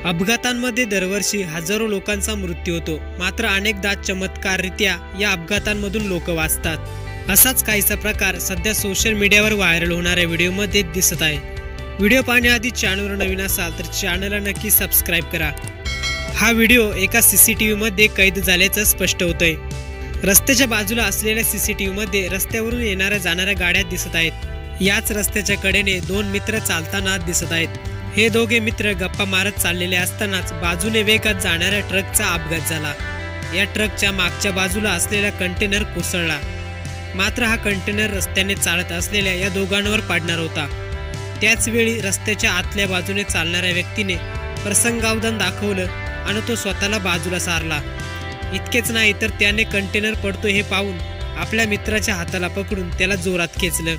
अपघातांमध्ये दरवर्षी हजारो लोकांचा मृत्यू होतो, मात्र अनेकदा चमत्काररित्या या अपघातांमधून लोक वाचतात। असाच काहीसा प्रकार सध्या सोशल मीडियावर व्हायरल होणाऱ्या व्हिडिओमध्ये दिसत आहे। व्हिडिओ पाहण्याआधी चॅनलवर नवीन असाल तर चॅनलला नक्की सबस्क्राइब करा। हा व्हिडिओ एका सीसीटीव्ही मध्ये कैद झाल्याचं स्पष्ट होतंय। रस्त्याच्या बाजूला असलेल्या सीसीटीव्ही मध्ये रस्त्यावरून येणाऱ्या जाणाऱ्या गाड्या दिसत आहेत। याच रस्त्याच्या कडेने दोन मित्र चालताना दिसत आहेत। हे दोघे मित्र गप्पा मारत चाललेले असतानाच बाजूने वेगात जाणाऱ्या ट्रकचा अपघात झाला। या ट्रकच्या मागच्या बाजूला असलेला कंटेनर कोसळला, मात्र हा कंटेनर रस्त्याने चालत असलेल्या या दोघांवर पडणार होता। त्याच वेळी रस्त्याच्या आतल्या बाजूने चालणाऱ्या व्यक्तीने प्रसंगावधान दाखवलं आणि तो स्वतःला बाजूला सारला। इतकेच नाही तर त्याने कंटेनर पडतो हे पाहून आपल्या मित्राच्या हाताला पकडून त्याला जोरात खेचलं।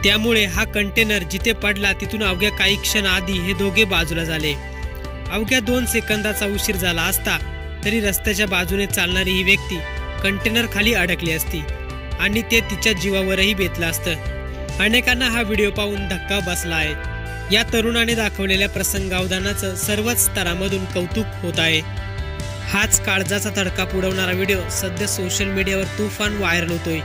त्यामुळे हा कंटेनर जिथे पडला तिथून अवघ्या काही क्षण आधी हे दोघे बाजूला झाले। अवघ्या 2 सेकंदाचा उशीर झाला असता तरी रस्त्याच्या बाजूने चालणारी ही व्यक्ती कंटेनर खाली अडकली असती आणि ते तिच्या जीवावरही बेतलं असतं। अनेकांना हा व्हिडिओ पाहून धक्का बसला आहे। या तरुणाने दाखवलेल्या प्रसंगावधानाचं सर्वच स्तरामधून कौतुक होत आहे। हाच काळजाचा तडका उडवणारा व्हिडिओ सध्या सोशल मीडियावर तुफान व्हायरल होतोय।